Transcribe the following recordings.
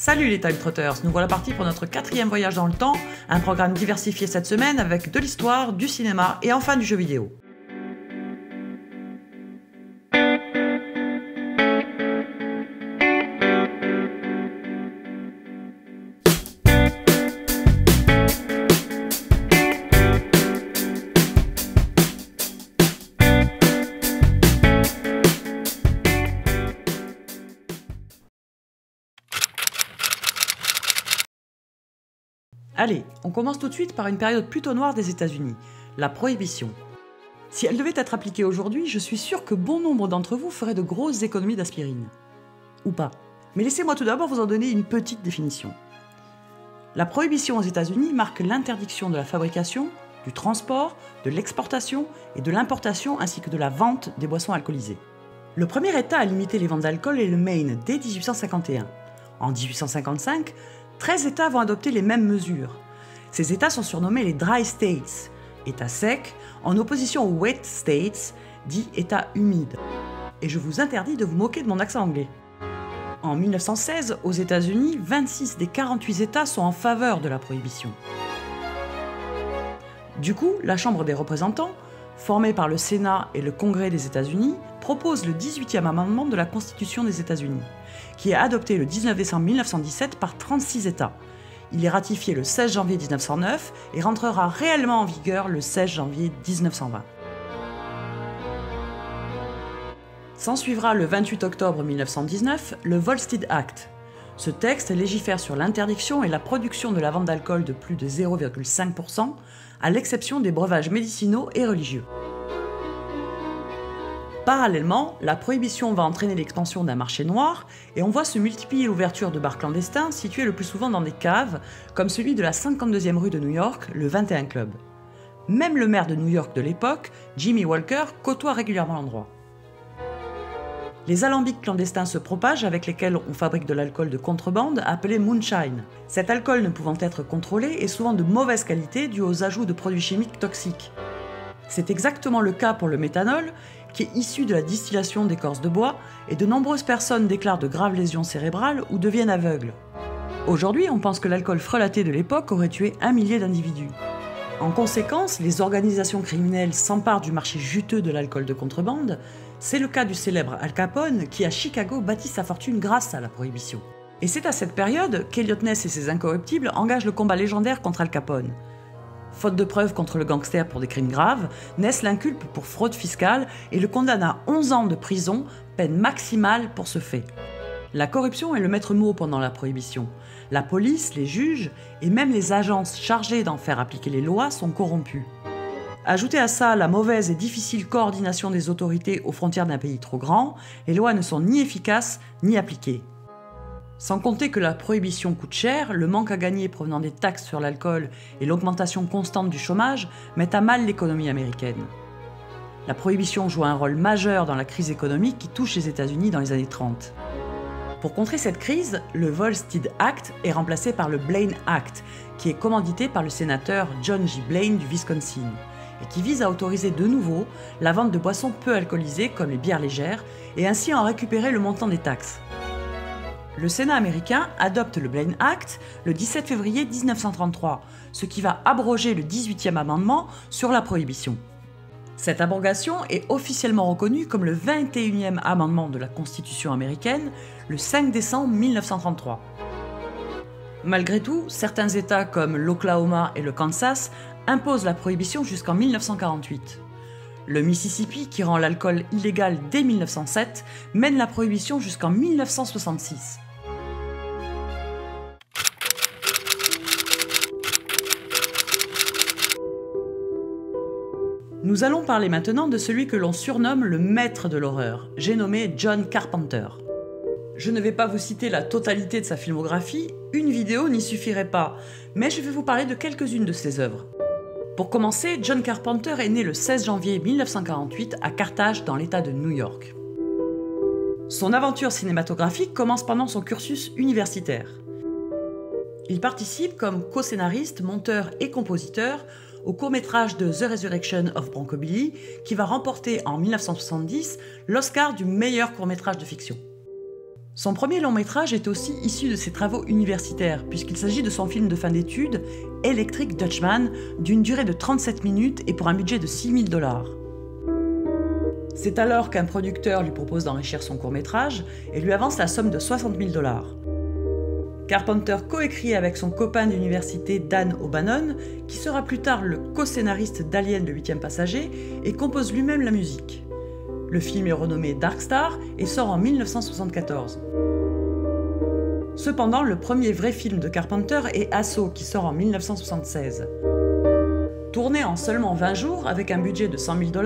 Salut les Timetrotters, nous voilà partis pour notre 4e voyage dans le temps, un programme diversifié cette semaine avec de l'histoire, du cinéma et enfin du jeu vidéo. Allez, on commence tout de suite par une période plutôt noire des États-Unis, la Prohibition. Si elle devait être appliquée aujourd'hui, je suis sûr que bon nombre d'entre vous feraient de grosses économies d'aspirine. Ou pas. Mais laissez-moi tout d'abord vous en donner une petite définition. La Prohibition aux États-Unis marque l'interdiction de la fabrication, du transport, de l'exportation et de l'importation ainsi que de la vente des boissons alcoolisées. Le premier État à limiter les ventes d'alcool est le Maine dès 1851. En 1855, 13 États vont adopter les mêmes mesures. Ces États sont surnommés les Dry States, États secs, en opposition aux Wet States, dits États humides. Et je vous interdis de vous moquer de mon accent anglais. En 1916, aux États-Unis, 26 des 48 États sont en faveur de la prohibition. Du coup, la Chambre des représentants, formée par le Sénat et le Congrès des États-Unis, propose le 18e amendement de la Constitution des États-Unis, qui est adopté le 19 décembre 1917 par 36 États. Il est ratifié le 16 janvier 1909 et rentrera réellement en vigueur le 16 janvier 1920. S'ensuivra le 28 octobre 1919 le Volstead Act. Ce texte légifère sur l'interdiction et la production de la vente d'alcool de plus de 0,5%, à l'exception des breuvages médicinaux et religieux. Parallèlement, la prohibition va entraîner l'expansion d'un marché noir et on voit se multiplier l'ouverture de bars clandestins situés le plus souvent dans des caves, comme celui de la 52e rue de New York, le 21 Club. Même le maire de New York de l'époque, Jimmy Walker, côtoie régulièrement l'endroit. Les alambics clandestins se propagent avec lesquels on fabrique de l'alcool de contrebande appelé moonshine. Cet alcool ne pouvant être contrôlé est souvent de mauvaise qualité dû aux ajouts de produits chimiques toxiques. C'est exactement le cas pour le méthanol, qui est issu de la distillation d'écorce de bois, et de nombreuses personnes déclarent de graves lésions cérébrales ou deviennent aveugles. Aujourd'hui, on pense que l'alcool frelaté de l'époque aurait tué 1 millier d'individus. En conséquence, les organisations criminelles s'emparent du marché juteux de l'alcool de contrebande. C'est le cas du célèbre Al Capone qui, à Chicago, bâtit sa fortune grâce à la prohibition. Et c'est à cette période qu'Eliot Ness et ses incorruptibles engagent le combat légendaire contre Al Capone. Faute de preuves contre le gangster pour des crimes graves, Ness l'inculpe pour fraude fiscale et le condamne à 11 ans de prison, peine maximale pour ce fait. La corruption est le maître mot pendant la prohibition. La police, les juges et même les agences chargées d'en faire appliquer les lois sont corrompues. Ajoutez à ça la mauvaise et difficile coordination des autorités aux frontières d'un pays trop grand, les lois ne sont ni efficaces ni appliquées. Sans compter que la prohibition coûte cher, le manque à gagner provenant des taxes sur l'alcool et l'augmentation constante du chômage mettent à mal l'économie américaine. La prohibition joue un rôle majeur dans la crise économique qui touche les États-Unis dans les années 30. Pour contrer cette crise, le Volstead Act est remplacé par le Blaine Act, qui est commandité par le sénateur John J. Blaine du Wisconsin, et qui vise à autoriser de nouveau la vente de boissons peu alcoolisées comme les bières légères, et ainsi en récupérer le montant des taxes. Le Sénat américain adopte le Blaine Act le 17 février 1933, ce qui va abroger le 18e amendement sur la prohibition. Cette abrogation est officiellement reconnue comme le 21e amendement de la Constitution américaine le 5 décembre 1933. Malgré tout, certains États comme l'Oklahoma et le Kansas imposent la prohibition jusqu'en 1948. Le Mississippi, qui rend l'alcool illégal dès 1907, mène la prohibition jusqu'en 1966. Nous allons parler maintenant de celui que l'on surnomme le maître de l'horreur, j'ai nommé John Carpenter. Je ne vais pas vous citer la totalité de sa filmographie, une vidéo n'y suffirait pas, mais je vais vous parler de quelques-unes de ses œuvres. Pour commencer, John Carpenter est né le 16 janvier 1948 à Carthage dans l'État de New York. Son aventure cinématographique commence pendant son cursus universitaire. Il participe comme co-scénariste, monteur et compositeur au court-métrage de The Resurrection of Bronco Billy, qui va remporter en 1970 l'Oscar du meilleur court-métrage de fiction. Son premier long métrage est aussi issu de ses travaux universitaires, puisqu'il s'agit de son film de fin d'études, Electric Dutchman, d'une durée de 37 minutes et pour un budget de $6 000. C'est alors qu'un producteur lui propose d'enrichir son court-métrage et lui avance la somme de $60 000. Carpenter coécrit avec son copain d'université Dan O'Bannon, qui sera plus tard le co-scénariste d'Alien le 8e passager, et compose lui-même la musique. Le film est renommé Dark Star et sort en 1974. Cependant, le premier vrai film de Carpenter est Assaut, qui sort en 1976. Tourné en seulement 20 jours, avec un budget de $100 000,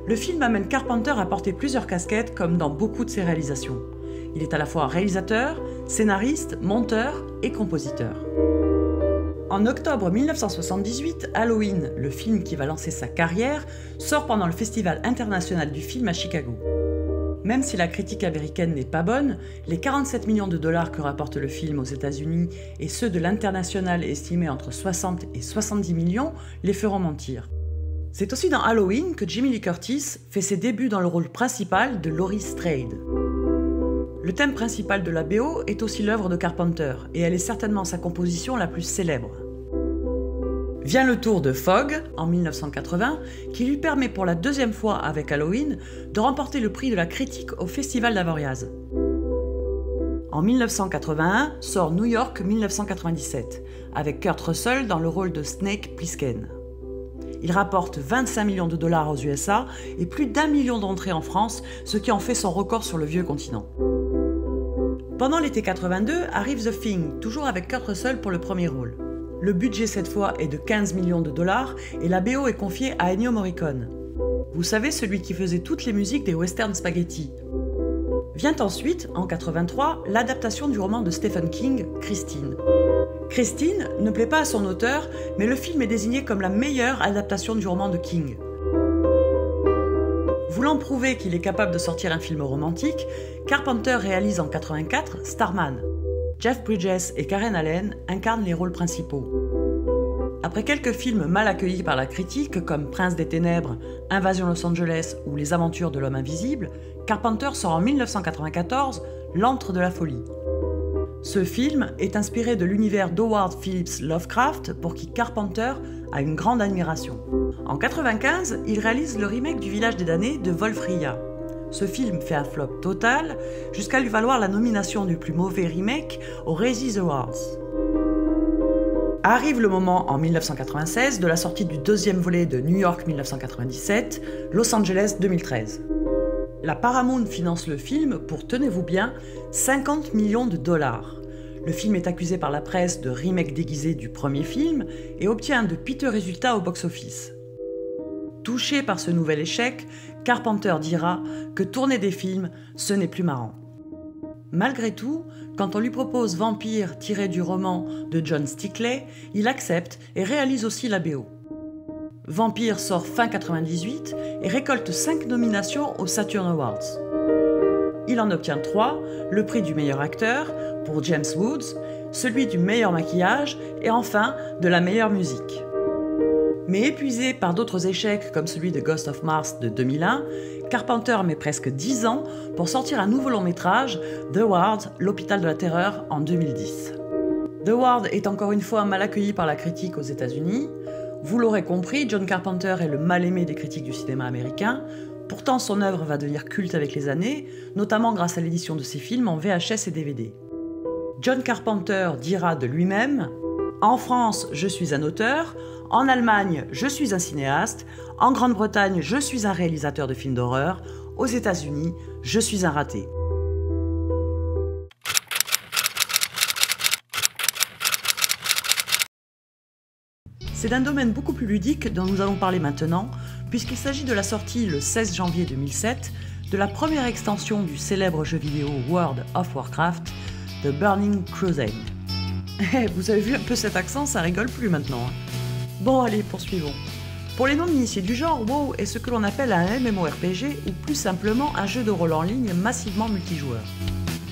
le film amène Carpenter à porter plusieurs casquettes, comme dans beaucoup de ses réalisations. Il est à la fois réalisateur, scénariste, monteur et compositeur. En octobre 1978, Halloween, le film qui va lancer sa carrière, sort pendant le Festival international du film à Chicago. Même si la critique américaine n'est pas bonne, les $47 millions que rapporte le film aux États-Unis et ceux de l'international estimés entre 60 et 70 millions les feront mentir. C'est aussi dans Halloween que Jamie Lee Curtis fait ses débuts dans le rôle principal de Laurie Strode. Le thème principal de la BO est aussi l'œuvre de Carpenter, et elle est certainement sa composition la plus célèbre. Vient le tour de Fog, en 1980, qui lui permet pour la deuxième fois avec Halloween de remporter le prix de la critique au Festival d'Avoriaz. En 1981 sort New York 1997, avec Kurt Russell dans le rôle de Snake Plissken. Il rapporte $25 millions aux USA et plus d'1 million d'entrées en France, ce qui en fait son record sur le vieux continent. Pendant l'été 82 arrive The Thing, toujours avec Kurt Russell pour le premier rôle. Le budget cette fois est de $15 millions et la BO est confiée à Ennio Morricone. Vous savez, celui qui faisait toutes les musiques des western spaghetti. Vient ensuite, en 83, l'adaptation du roman de Stephen King, Christine. Christine ne plaît pas à son auteur, mais le film est désigné comme la meilleure adaptation du roman de King. Voulant prouver qu'il est capable de sortir un film romantique, Carpenter réalise en 84 Starman. Jeff Bridges et Karen Allen incarnent les rôles principaux. Après quelques films mal accueillis par la critique, comme Prince des Ténèbres, Invasion Los Angeles ou Les Aventures de l'Homme Invisible, Carpenter sort en 1994 L'Antre de la Folie. Ce film est inspiré de l'univers d'Howard Phillips Lovecraft, pour qui Carpenter a une grande admiration. En 1995, il réalise le remake du Village des damnés de Wolfria. Ce film fait un flop total, jusqu'à lui valoir la nomination du plus mauvais remake aux Razzie Awards. Arrive le moment, en 1996, de la sortie du deuxième volet de New York 1997, Los Angeles 2013. La Paramount finance le film pour, tenez-vous bien, $50 millions. Le film est accusé par la presse de remake déguisé du premier film et obtient de piteux résultats au box-office. Touché par ce nouvel échec, Carpenter dira que tourner des films, ce n'est plus marrant. Malgré tout, quand on lui propose Vampire tiré du roman de John Stickley, il accepte et réalise aussi la BO. Vampire sort fin 98 et récolte 5 nominations aux Saturn Awards. Il en obtient 3, le prix du meilleur acteur pour James Woods, celui du meilleur maquillage et enfin de la meilleure musique. Mais épuisé par d'autres échecs comme celui de Ghost of Mars de 2001, Carpenter met presque 10 ans pour sortir un nouveau long métrage, The Ward, l'hôpital de la terreur, en 2010. The Ward est encore une fois mal accueilli par la critique aux États-Unis. Vous l'aurez compris, John Carpenter est le mal-aimé des critiques du cinéma américain. Pourtant, son œuvre va devenir culte avec les années, notamment grâce à l'édition de ses films en VHS et DVD. John Carpenter dira de lui-même « En France, je suis un auteur. En Allemagne, je suis un cinéaste. En Grande-Bretagne, je suis un réalisateur de films d'horreur. Aux États-Unis, je suis un raté. » C'est d'un domaine beaucoup plus ludique dont nous allons parler maintenant, puisqu'il s'agit de la sortie le 16 janvier 2007 de la première extension du célèbre jeu vidéo World of Warcraft, The Burning Crusade. Vous avez vu un peu cet accent, ça rigole plus maintenant. Bon allez, poursuivons. Pour les non-initiés du genre, WoW est ce que l'on appelle un MMORPG ou plus simplement un jeu de rôle en ligne massivement multijoueur.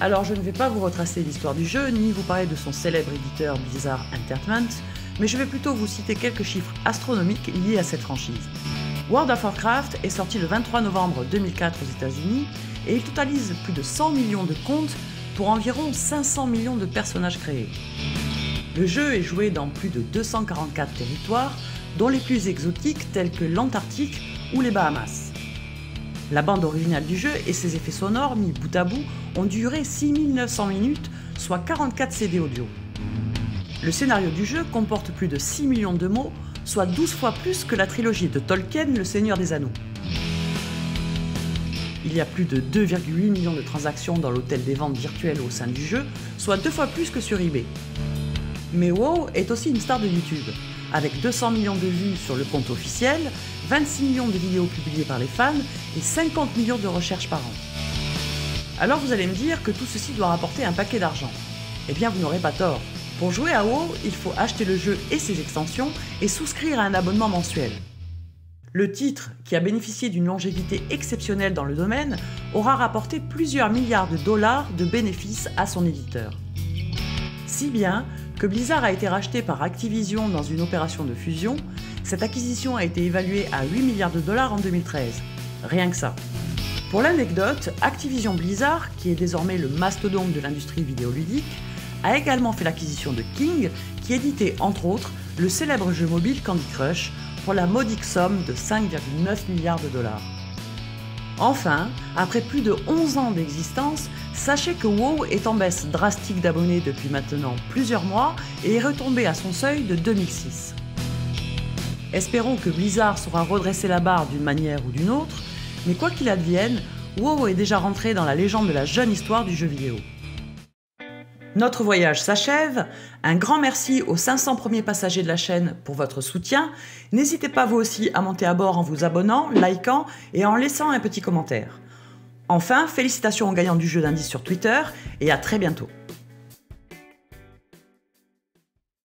Alors je ne vais pas vous retracer l'histoire du jeu, ni vous parler de son célèbre éditeur Blizzard Entertainment, mais je vais plutôt vous citer quelques chiffres astronomiques liés à cette franchise. World of Warcraft est sorti le 23 novembre 2004 aux États-Unis et il totalise plus de 100 millions de comptes pour environ 500 millions de personnages créés. Le jeu est joué dans plus de 244 territoires, dont les plus exotiques tels que l'Antarctique ou les Bahamas. La bande originale du jeu et ses effets sonores mis bout à bout ont duré 6900 minutes, soit 44 CD audio. Le scénario du jeu comporte plus de 6 millions de mots, soit 12 fois plus que la trilogie de Tolkien, Le Seigneur des Anneaux. Il y a plus de 2,8 millions de transactions dans l'hôtel des ventes virtuelles au sein du jeu, soit 2 fois plus que sur eBay. Mais WoW est aussi une star de YouTube, avec 200 millions de vues sur le compte officiel, 26 millions de vidéos publiées par les fans et 50 millions de recherches par an. Alors vous allez me dire que tout ceci doit rapporter un paquet d'argent. Eh bien vous n'aurez pas tort. Pour jouer à WoW, il faut acheter le jeu et ses extensions et souscrire à un abonnement mensuel. Le titre, qui a bénéficié d'une longévité exceptionnelle dans le domaine, aura rapporté plusieurs milliards de dollars de bénéfices à son éditeur. Si bien que Blizzard a été racheté par Activision dans une opération de fusion, cette acquisition a été évaluée à 8 milliards de dollars en 2013. Rien que ça. Pour l'anecdote, Activision Blizzard, qui est désormais le mastodonte de l'industrie vidéoludique, a également fait l'acquisition de King, qui éditait entre autres le célèbre jeu mobile Candy Crush, pour la modique somme de 5,9 milliards de dollars. Enfin, après plus de 11 ans d'existence, sachez que WoW est en baisse drastique d'abonnés depuis maintenant plusieurs mois et est retombé à son seuil de 2006. Espérons que Blizzard saura redresser la barre d'une manière ou d'une autre, mais quoi qu'il advienne, WoW est déjà rentré dans la légende de la jeune histoire du jeu vidéo. Notre voyage s'achève, un grand merci aux 500 premiers passagers de la chaîne pour votre soutien. N'hésitez pas vous aussi à monter à bord en vous abonnant, likant et en laissant un petit commentaire. Enfin, félicitations aux gagnants du jeu d'indice sur Twitter et à très bientôt.